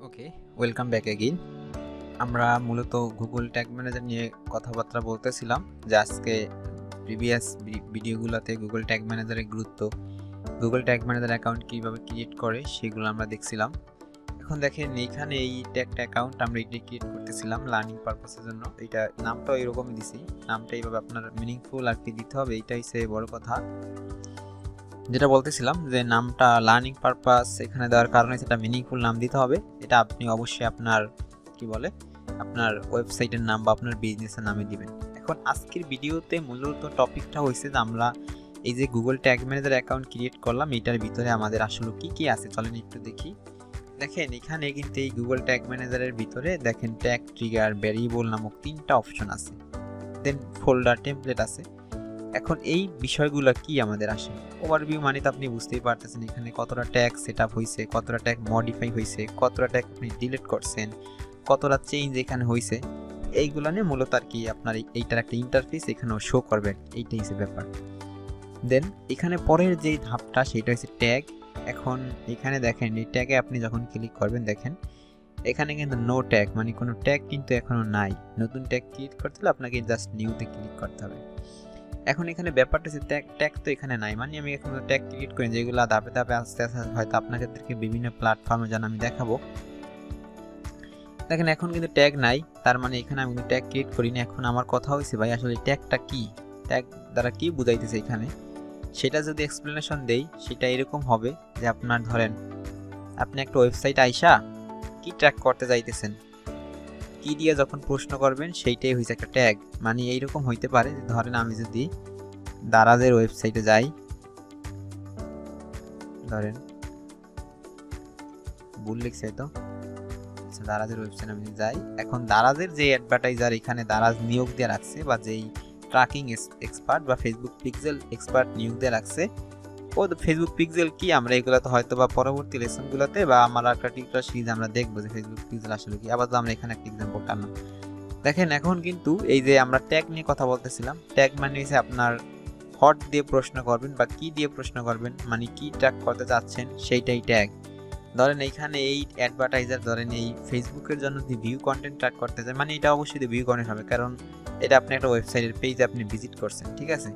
ওকে, welcome back again. আমরা মূলত Google tag manager নিয়ে কথাবার্তা বলতেছিলাম যে আজকে প্রিভিয়াস ভিডিওগুলোতে গুগল ট্যাগ ম্যানেজারের গুরুত্ব, গুগল ট্যাগ ম্যানেজার অ্যাকাউন্ট কীভাবে ক্রিয়েট করে সেগুলো আমরা দেখছিলাম। এখন দেখেন এইখানে এই ট্যাগটা অ্যাকাউন্ট আমরা এটা ক্রিয়েট করতেছিলাম লার্নিং পারপাসের জন্য। এইটা নামটাও এরকমই দিছি, নামটা এইভাবে আপনার মিনিংফুল আর কি দিতে হবে, এইটাই সে বড় কথা। যেটা বলতেছিলাম যে নামটা লার্নিং পারপাস এখানে দেওয়ার কারণে সেটা মিনিংফুল নাম দিতে হবে। এটা আপনি অবশ্যই আপনার আপনার ওয়েবসাইটের নাম বা আপনার বিজনেসের নামে দিবেন। এখন আজকের ভিডিওতে মূলত টপিকটা হয়েছে যে আমরা এই যে Google tag manager account create করলাম, এটার ভিতরে আমাদের আসলে কি আছে চলেন একটু দেখি। দেখেন এখানে কিন্তু এই গুগল ট্যাগ ম্যানেজারের ভিতরে দেখেন ট্যাগ, ট্রিগার, ভ্যারিয়েবল নামক 3টা অপশন আছে, দেন ফোল্ডার, টেমপ্লেট আছে। এখন এই বিষয়গুলো কি আমাদের আসে ওভারভিউ, মানে তো আপনি বুঝতেই পারতেছেন এখানে কতটা ট্যাগ সেট আপ হয়েছে, কতটা ট্যাগ মডিফাই হয়েছে, কতটা ট্যাগ আপনি ডিলিট করছেন, কতটা চেঞ্জ এখানে হয়েছে, এইগুলো নিয়ে মূলত আর কি আপনার এইটার একটা ইন্টারফেস এখানেও শো করবে, এইটাই হচ্ছে ব্যাপার। দেন এখানে পরের যেই ধাপটা সেটা হচ্ছে ট্যাগ। এখন এখানে দেখেন এই ট্যাগে আপনি যখন ক্লিক করবেন দেখেন এখানে কিন্তু নো ট্যাগ, মানে কোনো ট্যাগ কিন্তু এখনো নাই। নতুন ট্যাগ ক্রিয়েট করতে হলে আপনাকে জাস্ট নিউতে ক্লিক করতে হবে। এখন এখানে ব্যাপারটা হচ্ছে ট্যাগ তো এখানে নাই, মানে আমি এখন ট্যাগ ক্রিয়েট করি যেগুলো ধাপে ধাপে আস্তে আস্তে হয়তো আপনাদেরকে বিভিন্ন প্ল্যাটফর্মে যেন আমি দেখাবো। দেখেন এখন কিন্তু ট্যাগ নাই, তার মানে এখানে আমি ট্যাগ ক্রিয়েট করি না। এখন আমার কথা হয়েছে ভাই আসলে ট্যাগটা কি, ট্যাগ দ্বারা কি বুঝাইতেছে এখানে, সেটা যদি এক্সপ্লেনেশন দেই সেটা এরকম হবে যে আপনার ধরেন আপনি একটা ওয়েবসাইট আইসা কি ট্র্যাক করতে চাইতেছেন, কি দিয়ে যখন প্রশ্ন করবেন সেইটাই হয়েছে একটা ট্যাগ। মানে এইরকম হইতে পারে যে ধরেন আমি যদি দারাজের ওয়েবসাইটে যাই, ধরেন ভুল লিখছে তো, দারাজের ওয়েবসাইটে আমি যাই। এখন দারাজের যে অ্যাডভার্টাইজার এখানে দারাজ নিয়োগ দিয়ে রাখছে, বা যেই ট্র্যাকিং এক্সপার্ট বা ফেসবুক পিক্সেল এক্সপার্ট নিয়োগ দিয়ে রাখছে, ও ফেসবুক পিক্সেল কি আমরা এগুলো তো হয়তো বা পরবর্তী লেসনগুলোতে বা আমার একটা টিউটোরিয়াল সিরিজ আমরা দেখবো যে ফেসবুক পিক্সেল আসলে কি। আবার তো আমরা এখানে একটা এক্সাম্পল টানলাম। দেখেন এখন কিন্তু এই যে আমরা ট্যাগ নিয়ে কথা বলতেছিলাম, ট্যাগ মানে হচ্ছে আপনার হট দিয়ে প্রশ্ন করবেন বা কি দিয়ে প্রশ্ন করবেন, মানে কি ট্র্যাক করতে চাচ্ছেন সেইটাই ট্যাগ। ধরেন এইখানে এই অ্যাডভার্টাইজার ধরেন এই ফেসবুকের জন্য যদি ভিউ কন্টেন্ট ট্র্যাক করতে চান, মানে এটা অবশ্যই ভিউ কন্টেন্ট হবে, কারণ এটা আপনি একটা ওয়েবসাইটের পেজে আপনি ভিজিট করছেন, ঠিক আছে।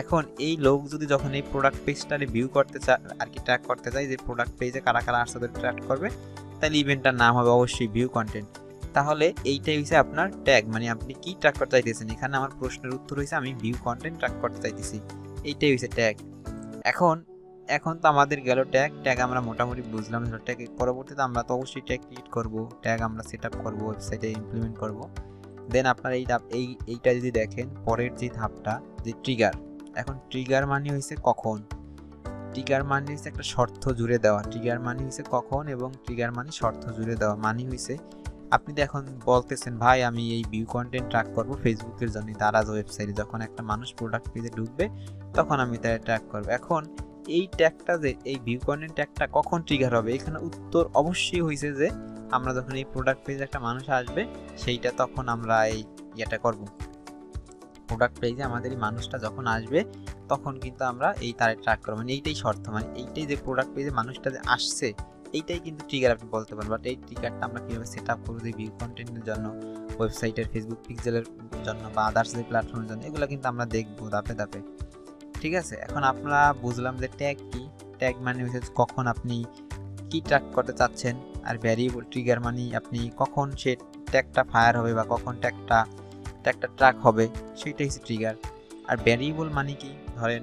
এখন এই লোক যদি যখন এই প্রোডাক্ট পেজটারে ভিউ করতে চায় আর কি ট্র্যাক করতে চায় যে প্রোডাক্ট পেজে কারা কারা আসছে তাদের ট্র্যাক করবে, তাহলে ইভেন্টটার নাম হবে অবশ্যই ভিউ কন্টেন্ট। তাহলে এইটাই হচ্ছে আপনার ট্যাগ, মানে আপনি কি ট্র্যাক করতে চাইতেছেন। এখানে আমার প্রশ্নের উত্তর হয়েছে আমি ভিউ কন্টেন্ট ট্র্যাক করতে চাইতেছি, এইটাই হচ্ছে ট্যাগ। এখন তো আমাদের গেল ট্যাগ আমরা মোটামুটি বুঝলাম। ট্যাগ পরবর্তীতে আমরা তো অবশ্যই ট্যাগ ক্রিয়েট করব, ট্যাগ আমরা সেট আপ করবো, ওয়েবসাইটে ইমপ্লিমেন্ট করব। দেন আপনার এইটা যদি দেখেন পরের যে ধাপটা যে ট্রিগার। এখন ট্রিগার মানে হয়েছে কখন, ট্রিগার মানে হচ্ছে একটা শর্ত জুড়ে দেওয়া। ট্রিগার মানে হয়েছে কখন এবং ট্রিগার মানে শর্ত জুড়ে দেওয়া, মানে হয়েছে আপনি তো এখন বলতেছেন ভাই আমি এই ভিউ কন্টেন্ট ট্র্যাক করব ফেসবুকের জন্য, দারাজ ওয়েবসাইটে যখন একটা মানুষ প্রোডাক্ট পেজে ঢুকবে তখন আমি তাই ট্র্যাক করব। এখন এই ট্যাগটা যে এই ভিউ কন্টেন্ট ট্যাগটা কখন ট্রিগার হবে, এখানে উত্তর অবশ্যই হয়েছে যে আমরা যখন এই প্রোডাক্ট পেজে একটা মানুষ আসবে সেইটা তখন আমরা এই ইয়েটা করব। প্রোডাক্ট পেজে আমাদের এই মানুষটা যখন আসবে তখন কিন্তু আমরা এই তারে ট্র্যাক করবো, মানে এইটাই শর্ত, মানে এইটাই যে প্রোডাক্ট পেজে মানুষটা যে আসছে এইটাই কিন্তু ট্রিগার আপনি বলতে পারেন। বাট এই ট্রিগারটা আমরা কীভাবে সেট আপ করবো যে ভিউ কন্টেন্টের জন্য, ওয়েবসাইটের ফেসবুক পিক্সেলের জন্য বা আদার্স যে প্ল্যাটফর্মের জন্য, এগুলো কিন্তু আমরা দেখবো ধাপে ধাপে, ঠিক আছে। এখন আমরা বুঝলাম যে ট্যাগ কি, ট্যাগ মানে হচ্ছে কখন আপনি কি ট্র্যাক করতে চাচ্ছেন, আর ভ্যারিয়েবল ট্রিগার মানে আপনি কখন সে ট্যাগটা ফায়ার হবে বা কখন ট্যাগটা ট্র্যাক হবে, সেইটাই হচ্ছে ট্রিগার। আর ভ্যারিয়েবল মানে কি, ধরেন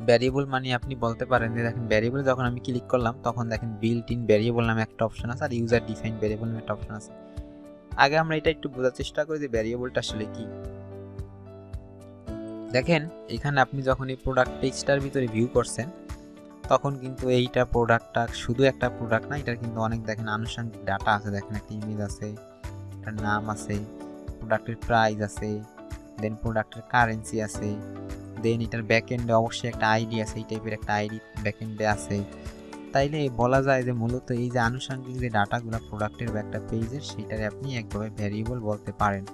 ভ্যারিয়েবল মানে আপনি বলতে পারেন যে দেখেন ভ্যারিয়েবল যখন আমি ক্লিক করলাম তখন দেখেন বিল্ট ইন ভ্যারিয়েবল নামে একটা অপশন আছে আর ইউজার ডিফাইন ভ্যারিয়েবল নামে একটা অপশন আছে। আগে আমরা এটা একটু বোঝার চেষ্টা করি যে ভ্যারিয়েবলটা আসলে কি। দেখেন এখানে আপনি যখন এই প্রোডাক্ট পেজটার ভিতরে ভিউ করছেন তখন কিন্তু এইটা প্রোডাক্টটা শুধু একটা প্রোডাক্ট না, এটার কিন্তু অনেক দেখেন আনুষঙ্গিক ডাটা আছে। দেখেন একটা ইমেজ আছে, একটা নাম আছে, প্রোডাক্টের প্রাইস আছে, দেন প্রোডাক্টের কারেন্সি আছে, দেন এটার ব্যাকএন্ডে অবশ্যই একটা আইডি আছে, এই টাইপের একটা আইডি ব্যাকএন্ডে আছে। তাইলে বলা যায় যে মূলত এই যে আনুষঙ্গিক যে ডাটাগুলো প্রোডাক্টের বা একটা পেজের সেইটারে আপনি একভাবে ভ্যারিয়েবল বলতে পারেন,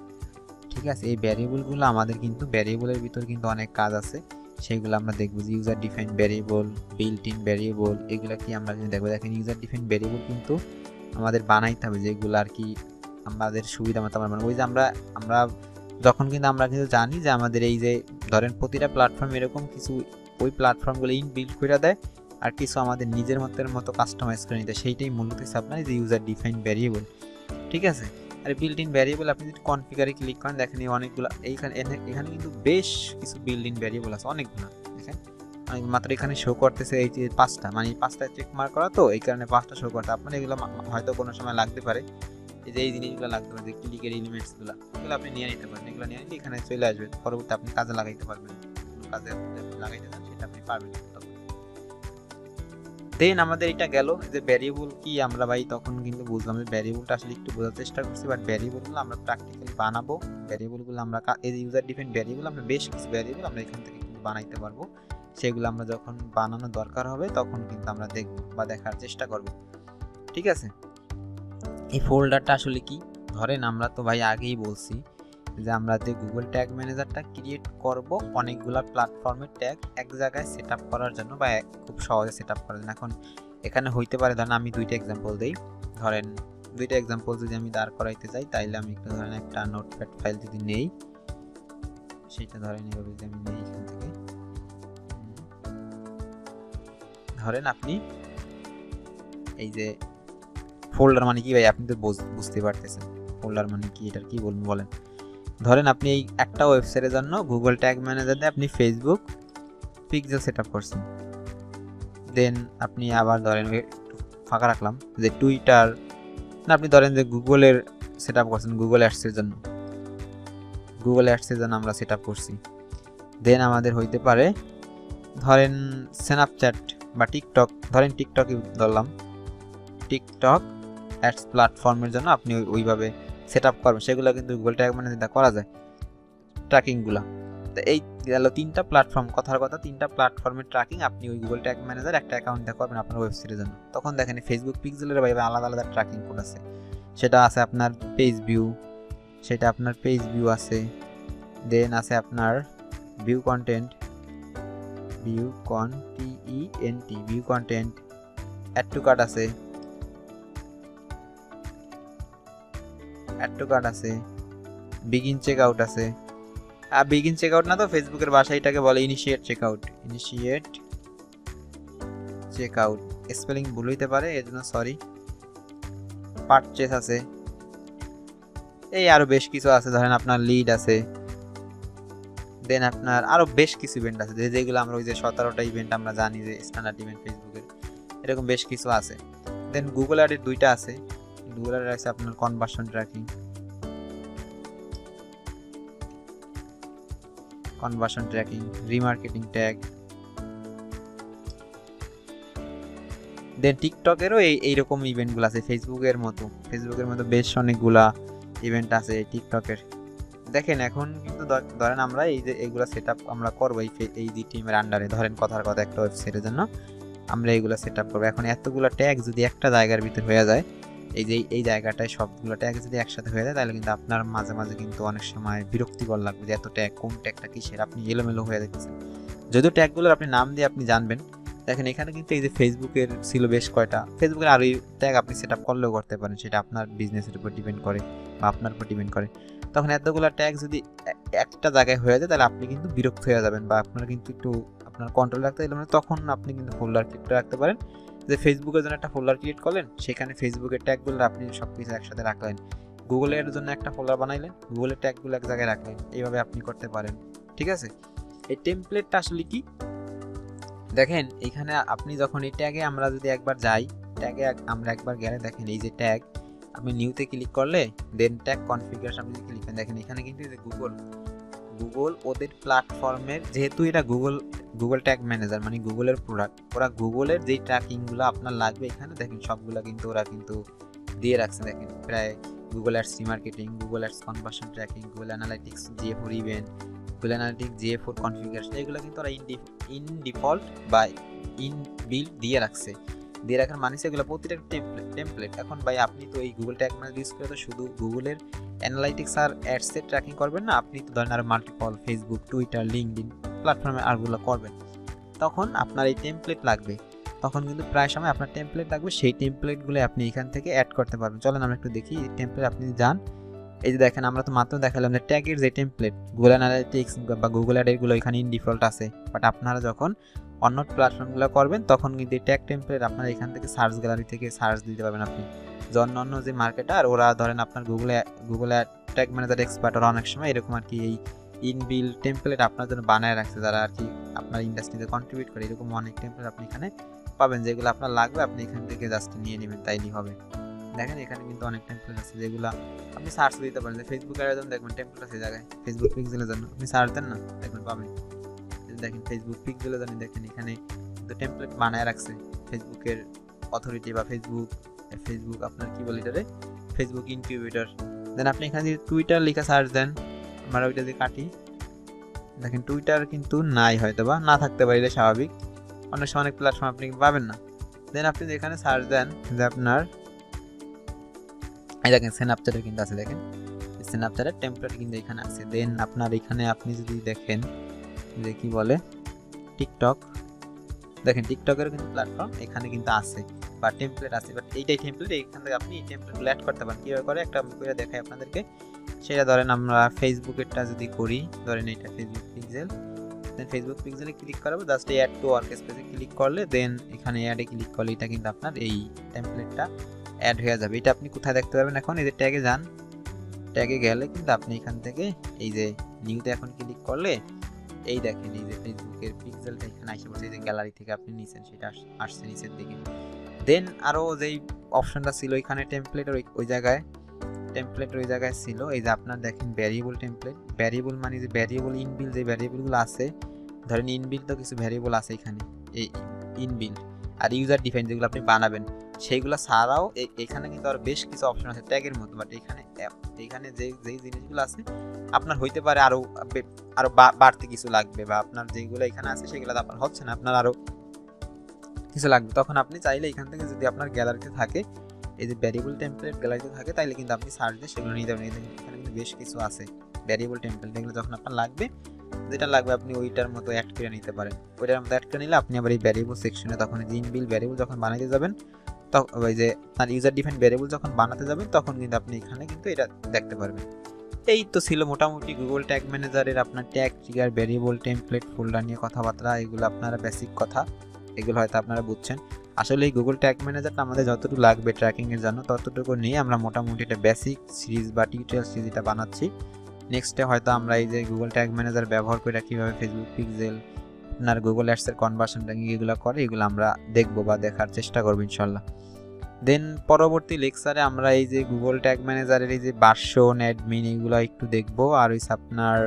ঠিক আছে। এই ভ্যারিয়েবলগুলো আমাদের কিন্তু ভ্যারিয়েবলের ভিতর কিন্তু অনেক কাজ আছে, সেইগুলো আমরা দেখবো যে user define variable, built in variable, এগুলো কি আমরা দেখবো। দেখেন ইউজার ডিফাইন ভ্যারিয়েবল কিন্তু আমাদের বানাইতে হবে, যেগুলো আর কি আমাদের সুবিধা মতো আমরা ওই যে আমরা যখন কিন্তু আমরা কিন্তু জানি যে আমাদের এই যে ধরেন প্রতিটা প্ল্যাটফর্ম এরকম কিছু ওই প্ল্যাটফর্মগুলো ইনবিল্ড করে দেয়, আর কিছু আমাদের নিজের মতো কাস্টমাইজ করে নিতে, সেইটাই মূলত হচ্ছে আপনার এই যে ইউজার ডিফাইন্ড ভ্যারিয়েবল। ঠিক আছে, আর বিল্ট ইন ভ্যারিয়েবল আপনি যদি কনফিগারে ক্লিক করেন দেখেন এই অনেকগুলো এখানে কিন্তু বেশ কিছু বিল্ট ইন ভ্যারিয়েবল আছে, অনেকগুলো। দেখেন আমি মাত্র এখানে শো করতেছে এই যে 5টা, মানে 5টা চেক মার্ক করা, তো এই কারণে 5টা শো করতে আপনার এগুলো হয়তো কোনো সময় লাগতে পারে। এই যে এই জিনিসগুলো লাগতে পারে, যে ক্লিকের এলিমেন্টসগুলো, এগুলো আপনি নিয়ে নিতে পারেন। এগুলো নিয়ে নিলে এখানে চলে আসবে, পরবর্তী আপনি কাজে লাগাইতে পারবেন, কাজে লাগাইতে চান সেটা আপনি পারবেন। দেন আমাদের এটা গেল যে ভ্যারিয়েবল কি, আমরা ভাই তখন কিন্তু বুঝলাম যে ভ্যারিয়েবলটা আসলে একটু বোঝার চেষ্টা করছি, বাট ভ্যারিয়েবলগুলো আমরা প্র্যাকটিক্যালি বানাবো। ভ্যারিয়েবলগুলো আমরা এই ইউজার ডিফাইন্ড ভ্যারিয়েবল, আমরা বেশ কিছু ভ্যারিয়েবল আমরা এখান থেকে কিন্তু বানাইতে পারবো। সেগুলো আমরা যখন বানানো দরকার হবে তখন কিন্তু আমরা দেখব বা দেখার চেষ্টা করব। ঠিক আছে, এই ফোল্ডারটা আসলে কি, ধরেন আমরা তো ভাই আগেই বলছি যে আমরা যে গুগল ট্যাগ ম্যানেজারটা ক্রিয়েট করব অনেকগুলা প্ল্যাটফর্মের ট্যাগ এক জায়গায় সেট আপ করার জন্য, বা খুব সহজে সেট আপ করার জন্য। এখন এখানে হইতে পারে, ধরেন আমি দুইটা এক্সাম্পল দিই, ধরেন দুইটা এক্সাম্পল যদি আমি দাঁড় করাইতে চাই, তাইলে আমি একটু ধরেন একটা নোটপ্যাড ফাইল যদি নেই, সেটা ধরেন এভাবে যদি আমি নেই এখান থেকে, ধরেন আপনি এই যে ফোল্ডার মানে কি ভাই, আপনি তো বুঝতে পারতেছেন ফোল্ডার মানে কি, এটার কি বলবো বলেন। ধরেন আপনি এই একটা ওয়েবসাইটের জন্য গুগল ট্যাগ ম্যানেজার দিয়ে আপনি ফেসবুক পিক্সেল সেট আপ করছেন, দেন আপনি আবার ধরেন ফাঁকা রাখলাম যে টুইটার, না আপনি ধরেন যে গুগলের সেট আপ করছেন, গুগল অ্যাডসের জন্য, গুগল অ্যাডসের জন্য আমরা সেট আপ করছি। দেন আমাদের হইতে পারে ধরেন স্ন্যাপচ্যাট বা টিকটক, ধরেন টিকটকই ধরলাম, টিকটক অ্যাডস প্ল্যাটফর্মের জন্য আপনি ওইভাবে সেট আপ করবেন, সেগুলো কিন্তু গুগল ট্যাগ ম্যানেজার করা যায় ট্র্যাকিংগুলো। তো এই গেল তিনটা প্ল্যাটফর্ম, কথার কথা তিনটা প্ল্যাটফর্মের ট্র্যাকিং আপনি ওই গুগল ট্যাগ ম্যানেজার একটা অ্যাকাউন্ট দিয়ে করবেন আপনার ওয়েবসাইটের জন্য। তখন দেখেন ফেসবুক পিক্সেলের বাইরে আলাদা আলাদা ট্র্যাকিং কোড আছে, সেটা আছে আপনার পেজ ভিউ, সেটা আপনার পেজ ভিউ আছে, দেন আছে আপনার view content, view view content, add to cart আছে, অ্যাড টু কার্ট আছে, বিগিন চেক আউট আছে। আর বিগিন চেক আউট না তো ফেসবুকের ভাষায় এটাকে বলে initiate check out, initiate check out, spelling ভুল হইতে পারে এর জন্য সরি। পারচেস আছে, এই আরো বেশ কিছু আছে, ধরেন আপনার লিড আছে, দেন আপনার আরো বেশ কিছু ইভেন্ট আছে, যেগুলো আমরা ওই যে 17টা ইভেন্ট আমরা জানি যে স্ট্যান্ডার্ড ইভেন্ট ফেসবুকের, এরকম বেশ কিছু আছে। দেন গুগল অ্যাডের দুইটা আছে, গুগল অ্যাডের আছে আপনার conversion tracking, conversion tracking, remarketing tag. Then টিকটকেরও এইরকম ইভেন্টগুলো আছে, ফেসবুকের মতো বেশ অনেকগুলা ইভেন্ট আছে টিকটকের। দেখেন এখন কিন্তু ধরেন আমরা এই যে এইগুলা সেট আপ আমরা করবো এই GTM এর আন্ডারে, ধরেন কথার কথা একটা ওয়েবসাইটের জন্য আমরা এইগুলা সেট আপ করবো। এখন এতগুলো ট্যাগ যদি একটা জায়গার ভিতরে হয়ে যায়, এই যে এই জায়গাটায় সবগুলো ট্যাগ যদি একসাথে হয়ে যায়, তাহলে কিন্তু আপনার মাঝে মাঝে কিন্তু অনেক সময় বিরক্তিকর লাগবে যে এত ট্যাগ, কোন ট্যাগটা কিসের, আপনি এলোমেলো হয়ে যাচ্ছেন। যদিও ট্যাগগুলোর আপনি নাম দিয়ে আপনি জানবেন। দেখেন এখানে কিন্তু এই যে ফেসবুকের ছিল বেশ কয়টা, ফেসবুকের আরও ট্যাগ আপনি সেট আপ করলেও করতে পারেন, সেটা আপনার বিজনেসের উপর ডিপেন্ড করে বা আপনার উপর ডিপেন্ড করে। তখন এতগুলো ট্যাগ যদি একটা জায়গায় হয়ে যায়, তাহলে আপনি কিন্তু বিরক্ত হয়ে যাবেন, বা আপনার কিন্তু একটু আপনার কন্ট্রোল রাখতে গেলে মানে তখন আপনি কিন্তু ফোল্ডার ক্রিয়েট রাখতে পারেন, যে ফেসবুকের জন্য একটা ফোল্ডার ক্রিয়েট করলেন, সেখানে ফেসবুকের ট্যাগগুলো আপনি সব কিছু একসাথে রাখলেন, গুগলের জন্য একটা ফোল্ডার বানাইলেন, গুগলের ট্যাগগুলো এক জায়গায় রাখলেন, এইভাবে আপনি করতে পারেন। ঠিক আছে, এই টেমপ্লেটটা আসলে কি, দেখেন এখানে আপনি যখন এই ট্যাগে আমরা যদি একবার যাই, ট্যাগে আমরা একবার গেলে দেখেন এই যে ট্যাগ, আপনি নিউতে ক্লিক করলে দেন ট্যাগ কনফিগারেশন আপনি ক্লিক করেন, দেখেন এখানে কিন্তু এই যে গুগল ওদের প্ল্যাটফর্মের, যেহেতু এটা গুগল ট্যাগ ম্যানেজার মানে গুগলের প্রোডাক্ট, ওরা গুগলের যেই ট্র্যাকিংগুলো আপনার লাগবে এখানে দেখেন সবগুলো কিন্তু ওরা কিন্তু দিয়ে রাখছে। দেখেন প্রায় Google ads remarketing, Google ads conversion tracking, Google analytics, GA4 event, Google analytics, GA4 configuration, এগুলো কিন্তু ওরা ইন ডিফল্ট বা ইন বিল্ড দিয়ে রাখার মানে সেগুলো প্রতিটা টেমপ্লেট। এখন ভাই আপনি তো এই গুগল ট্যাগ ম্যানেজার ইউজ করে তো শুধু গুগলের অ্যানালাইটিক্স আর অ্যাডসের ট্র্যাকিং করবেন না, আপনি তো ধরেন আর মাল্টিপল ফেসবুক, টুইটার, লিঙ্কডইন প্ল্যাটফর্মে আরগুলো করবেন, তখন আপনার এই টেমপ্লেট লাগবে। তখন কিন্তু প্রায় সময় আপনার টেমপ্লেট লাগবে, সেই টেমপ্লেটগুলো আপনি এখান থেকে অ্যাড করতে পারবেন। চলেন আমরা একটু দেখি টেমপ্লেট আপনি যান। এই যে দেখেন আমরা তো মাত্র দেখালাম যে ট্যাগের যে টেমপ্লেট গুগল অ্যানালিটিক্স বা গুগল অ্যাড এগুলো এখানে ডিফল্ট আছে, বাট আপনারা যখন অন্য প্ল্যাটফর্মগুলো করবেন তখন কিন্তু ট্যাগ টেমপ্লেট আপনারা এখান থেকে সার্চ গ্যালারি থেকে সার্চ দিতে পারবেন আপনি। অন্য যে মার্কেটার ওরা ধরেন আপনার গুগলে ট্যাগ ম্যানেজার এক্সপার্ট ওরা অনেক সময় এরকম আর কি এই ইনবিল টেমপ্লেট আপনার জন্য বানায় রাখছে, যারা আর কি আপনার ইন্ডাস্ট্রিতে কন্ট্রিবিউট করে। এরকম অনেক টেমপ্লেট আপনি এখানে পাবেন, যেগুলো আপনার লাগবে আপনি এখান থেকে জাস্ট নিয়ে নেবেন, তাইলেই হবে। দেখেন এখানে কিন্তু অনেক টেমপ্লেট আছে যেগুলো আপনি সার্চ দিতে পারেন। যে ফেসবুক এর জন্য দেখবেন টেমপ্লেট আছে জায়গায়, ফেসবুক পিক্সেলের জন্য আপনি সার্চ দেন না, দেখবেন পাবেন। দেখেন ফেসবুক পিক্সেলের জন্য দেখেন এখানে কিন্তু টেমপ্লেট বানায় রাখছে ফেসবুকের অথরিটি বা ফেসবুক আপনার কি বলে এটারে, ফেসবুক ইনকিউবেটর। দেন আপনি এখানে যদি টুইটার লিখে সার্চ দেন, আমরা ওইটা দিয়ে কাটি, দেখেন টুইটার কিন্তু নাই, হয়তো বা না থাকতে পারে, এটা স্বাভাবিক, অনেক সময় অনেক প্ল্যাটফর্ম আপনি পাবেন না। দেন আপনি এখানে সার্চ দেন যে আপনার এই দেখেন স্ন্যাপচ্যাটে কিন্তু আছে, দেখেন স্ন্যাপচ্যাটের টেমপ্লেট কিন্তু এখানে আছে। দেন আপনার এখানে আপনি যদি দেখেন যে কি বলে টিকটক, দেখেন টিকটকের কিন্তু প্ল্যাটফর্ম এখানে কিন্তু আছে বা টেমপ্লেট আছে, বাট এইটাই টেমপ্লেট, এখান থেকে আপনি এই টেমপ্লেটগুলো অ্যাড করতে পারেন। কীভাবে করে একটা আমি করে দেখাই আপনাদেরকে, সেটা ধরেন আমরা ফেসবুকেরটা যদি করি, ধরেন এইটা ফেসবুক পিক্সেল, দেন ফেসবুক পিক্সেলে ক্লিক করাবো, জাস্ট এই অ্যাড টু ওয়ার্ক স্পেসে ক্লিক করলে দেন এখানে অ্যাডে ক্লিক করলে এটা কিন্তু আপনার এই টেমপ্লেটটা অ্যাড হয়ে যাবে। এটা আপনি কোথায় দেখতে পারবেন, এখন এই যে ট্যাগে যান, ট্যাগে গেলে কিন্তু আপনি এখান থেকে এই যে নিউতে এখন ক্লিক করলে এই দেখেন এই যে ফেসবুকের পিক্সেলটা এখানে আসে বসে, এই যে গ্যালারি থেকে আপনি নিছেন সেটা আসছে নিচের দিকে। দেন আরও যেই অপশনটা ছিল এখানে টেমপ্লেটের ওই জায়গায়, টেমপ্লেটের ওই জায়গায় ছিল এই যে আপনার দেখেন ভ্যারিয়েবল টেমপ্লেট। ভ্যারিয়েবল মানে যে ভ্যারিয়েবল ইনবিল যে ভ্যারিয়েবলগুলো আছে, ধরেন ইনবিল তো কিছু ভ্যারিয়েবল আছে এখানে, এই ইনবিল আর ইউজার ডিফাইন যেগুলো আপনি বানাবেন সেইগুলো ছাড়াও এখানে কিন্তু আর বেশ কিছু অপশন আছে ট্যাগের মতো, বাট এখানে যেই জিনিসগুলো আছে আপনার হইতে পারে আরো বাড়তি কিছু লাগবে, বা আপনার যেগুলো এখানে আছে সেগুলো আপনার হচ্ছে না, আপনার আরো কিছু লাগবে। তখন আপনি চাইলে এখান থেকে যদি আপনার গ্যালারিতে থাকে এই যে ভ্যারিয়েবল টেমপ্লেট গ্যালারিতে থাকে, তাইলে কিন্তু আপনি সার্চ দিয়ে সেগুলো নিয়ে যাবেন। এখানে কিন্তু বেশ কিছু আছে ভ্যারিয়েবল টেমপ্লেট, এগুলো যখন আপনার লাগবে, যেটা লাগবে আপনি ওইটার মতো অ্যাড করে নিতে পারেন। ওইটার মতো অ্যাড করে নিলে আপনি আবার এই ভ্যারিয়েবল সেকশনে তখন যে ইনবিল ভ্যারিয়েবল যখন বানাতে যাবেন, তখন ওই যে আপনার ইউজার ডিফাইন ভ্যারিয়েবল যখন বানাতে যাবেন তখন কিন্তু আপনি এখানে কিন্তু এটা দেখতে পারবেন। এই তো ছিল মোটামুটি গুগল ট্যাগ ম্যানেজারের আপনার tag trigger variable template folder নিয়ে কথাবার্তা। এগুলো আপনারা বেসিক কথা, এগুলো হয়তো আপনারা বুঝছেন। আসলে এই গুগল ট্যাগ ম্যানেজারটা আমাদের যতটুকু লাগবে ট্র্যাকিংয়ের জন্য ততটুকু নিয়ে আমরা মোটামুটি একটা বেসিক সিরিজ বা টিউটোরিয়াল সিরিজ এটা বানাচ্ছি। নেক্সটে হয়তো আমরা এই যে গুগল ট্যাগ ম্যানেজার ব্যবহার করে কীভাবে ফেসবুক পিক্সেল আপনার গুগল অ্যাডসের কনভার্সনটা এগুলো করে, এগুলো আমরা দেখবো বা দেখার চেষ্টা করবো ইনশাল্লাহ। দেন পরবর্তী লেকচারে আমরা এই যে গুগল ট্যাগ ম্যানেজারের এই যে ভার্সন অ্যাডমিন এগুলো একটু দেখবো, আর ওই আপনার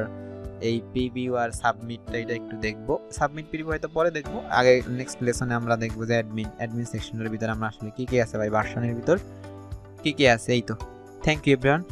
এই প্রিভিউ আর সাবমিটটা এটা একটু দেখবো। সাবমিট প্রিভিউ হয়তো পরে দেখবো, আগে নেক্সট লেসনে আমরা দেখবো যে অ্যাডমিন সেকশনের ভিতরে আমরা আসলে কী কী আছে ভাই, ভার্সনের ভিতর কী কী আছে। এই তো, থ্যাংক ইউ এভরিওয়ান।